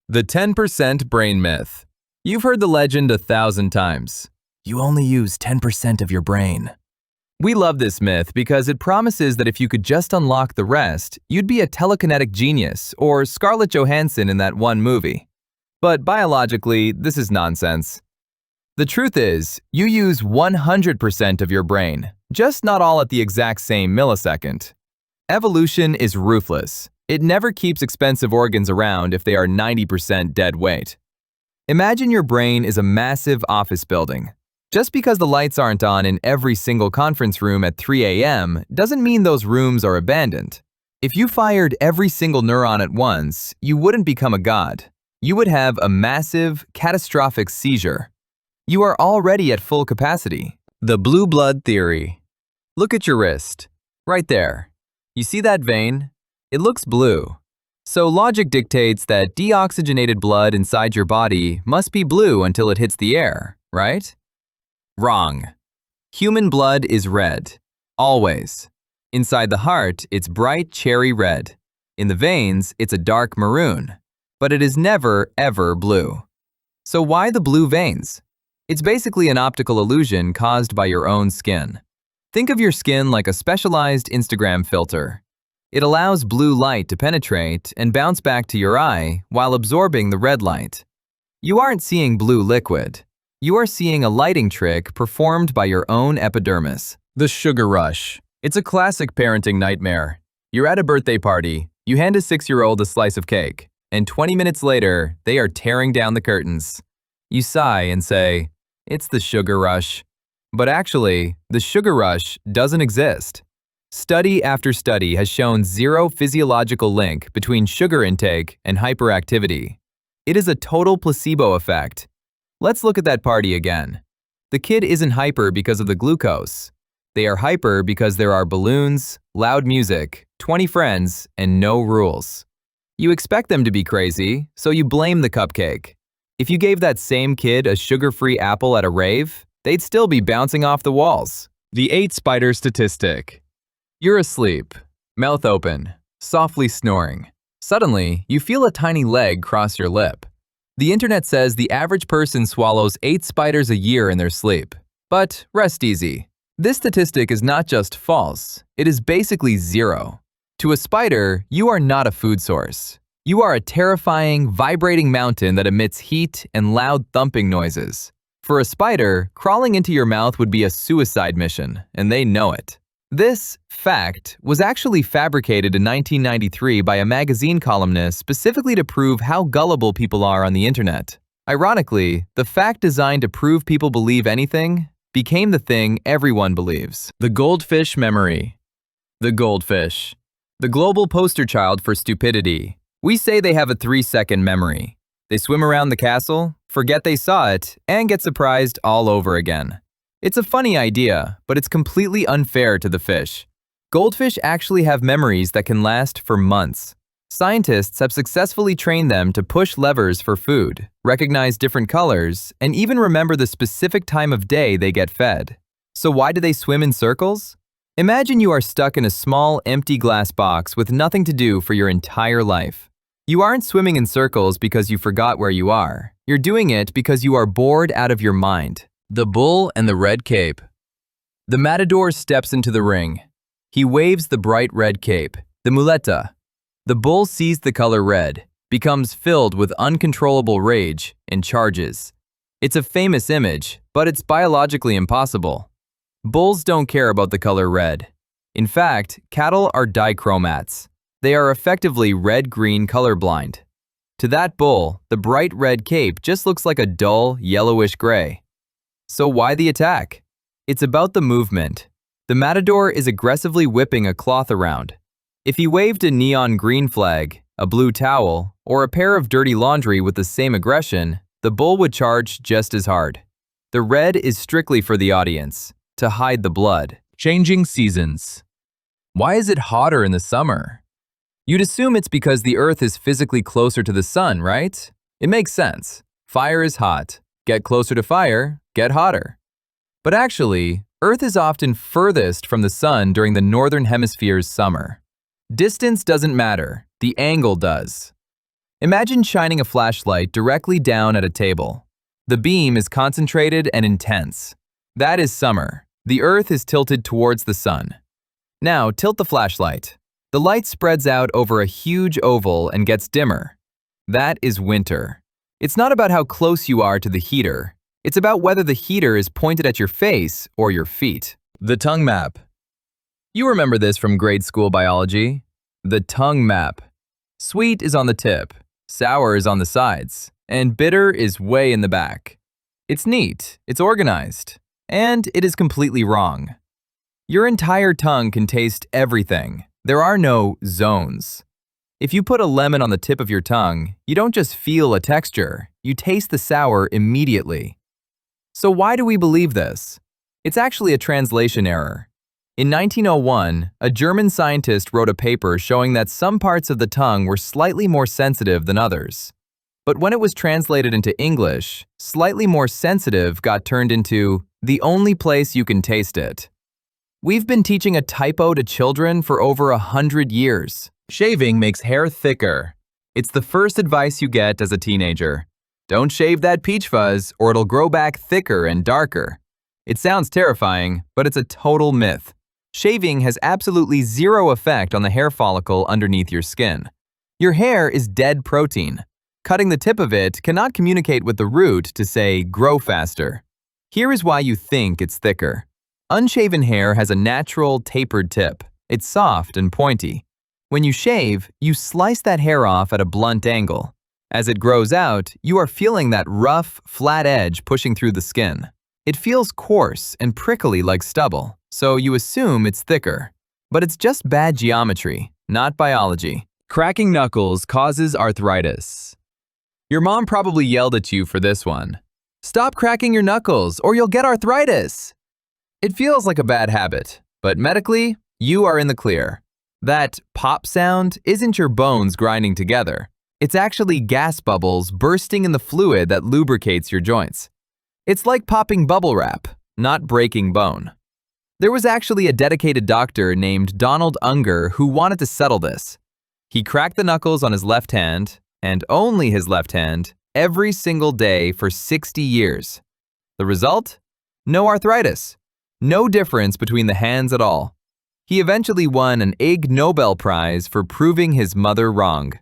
The 10% brain myth. You've heard the legend 1,000 times. You only use 10% of your brain. We love this myth because it promises that if you could just unlock the rest, you'd be a telekinetic genius or Scarlett Johansson in that one movie. But biologically, this is nonsense. The truth is, you use 100% of your brain, just not all at the exact same millisecond. Evolution is ruthless. It never keeps expensive organs around if they are 90% dead weight. Imagine your brain is a massive office building. Just because the lights aren't on in every single conference room at 3 a.m. doesn't mean those rooms are abandoned. If you fired every single neuron at once, you wouldn't become a god. You would have a massive, catastrophic seizure. You are already at full capacity. The blue blood theory. Look at your wrist. Right there. You see that vein? It looks blue. So logic dictates that deoxygenated blood inside your body must be blue until it hits the air, right? Wrong. Human blood is red. Always. Inside the heart, it's bright cherry red. In the veins, it's a dark maroon. But it is never, ever blue. So why the blue veins? It's basically an optical illusion caused by your own skin. Think of your skin like a specialized Instagram filter. It allows blue light to penetrate and bounce back to your eye while absorbing the red light. You aren't seeing blue liquid. You are seeing a lighting trick performed by your own epidermis. The sugar rush. It's a classic parenting nightmare. You're at a birthday party, you hand a 6-year-old a slice of cake, and 20 minutes later, they are tearing down the curtains. You sigh and say, "It's the sugar rush." But actually, the sugar rush doesn't exist. Study after study has shown zero physiological link between sugar intake and hyperactivity. It is a total placebo effect. Let's look at that party again. The kid isn't hyper because of the glucose. They are hyper because there are balloons, loud music, 20 friends, and no rules. You expect them to be crazy, so you blame the cupcake. If you gave that same kid a sugar-free apple at a rave, they'd still be bouncing off the walls. The 8-spider statistic. You're asleep, mouth open, softly snoring. Suddenly, you feel a tiny leg cross your lip. The internet says the average person swallows 8 spiders a year in their sleep. But rest easy. This statistic is not just false, it is basically zero. To a spider, you are not a food source. You are a terrifying, vibrating mountain that emits heat and loud thumping noises. For a spider, crawling into your mouth would be a suicide mission, and they know it. This fact was actually fabricated in 1993 by a magazine columnist specifically to prove how gullible people are on the internet. Ironically, the fact designed to prove people believe anything became the thing everyone believes. The goldfish memory. The goldfish. The global poster child for stupidity. We say they have a 3-second memory. They swim around the castle, forget they saw it, and get surprised all over again. It's a funny idea, but it's completely unfair to the fish. Goldfish actually have memories that can last for months. Scientists have successfully trained them to push levers for food, recognize different colors, and even remember the specific time of day they get fed. So why do they swim in circles? Imagine you are stuck in a small, empty glass box with nothing to do for your entire life. You aren't swimming in circles because you forgot where you are. You're doing it because you are bored out of your mind. The bull and the red cape. The matador steps into the ring. He waves the bright red cape, the muleta. The bull sees the color red, becomes filled with uncontrollable rage, and charges. It's a famous image, but it's biologically impossible. Bulls don't care about the color red. In fact, cattle are dichromats. They are effectively red-green colorblind. To that bull, the bright red cape just looks like a dull, yellowish gray. So why the attack? It's about the movement. The matador is aggressively whipping a cloth around. If he waved a neon green flag, a blue towel, or a pair of dirty laundry with the same aggression, the bull would charge just as hard. The red is strictly for the audience, to hide the blood. Changing seasons. Why is it hotter in the summer? You'd assume it's because the Earth is physically closer to the sun, right? It makes sense. Fire is hot. Get closer to fire, get hotter. But actually, Earth is often furthest from the sun during the northern hemisphere's summer. Distance doesn't matter, the angle does. Imagine shining a flashlight directly down at a table. The beam is concentrated and intense. That is summer. The Earth is tilted towards the sun. Now, tilt the flashlight. The light spreads out over a huge oval and gets dimmer. That is winter. It's not about how close you are to the heater. It's about whether the heater is pointed at your face or your feet. The tongue map. You remember this from grade school biology. The tongue map. Sweet is on the tip, sour is on the sides, and bitter is way in the back. It's neat, it's organized, and it is completely wrong. Your entire tongue can taste everything. There are no zones. If you put a lemon on the tip of your tongue, you don't just feel a texture, you taste the sour immediately. So why do we believe this? It's actually a translation error. In 1901, a German scientist wrote a paper showing that some parts of the tongue were slightly more sensitive than others. But when it was translated into English, slightly more sensitive got turned into the only place you can taste it. We've been teaching a typo to children for over 100 years. Shaving makes hair thicker. It's the first advice you get as a teenager. Don't shave that peach fuzz or it'll grow back thicker and darker. It sounds terrifying, but it's a total myth. Shaving has absolutely zero effect on the hair follicle underneath your skin. Your hair is dead protein. Cutting the tip of it cannot communicate with the root to say, grow faster. Here is why you think it's thicker. Unshaven hair has a natural, tapered tip. It's soft and pointy. When you shave, you slice that hair off at a blunt angle. As it grows out, you are feeling that rough, flat edge pushing through the skin. It feels coarse and prickly like stubble, so you assume it's thicker. But it's just bad geometry, not biology. Cracking knuckles causes arthritis. Your mom probably yelled at you for this one. Stop cracking your knuckles or you'll get arthritis. It feels like a bad habit, but medically, you are in the clear. That pop sound isn't your bones grinding together. It's actually gas bubbles bursting in the fluid that lubricates your joints. It's like popping bubble wrap, not breaking bone. There was actually a dedicated doctor named Donald Unger who wanted to settle this. He cracked the knuckles on his left hand, and only his left hand, every single day for 60 years. The result? No arthritis. No difference between the hands at all. He eventually won an Ig Nobel Prize for proving his mother wrong.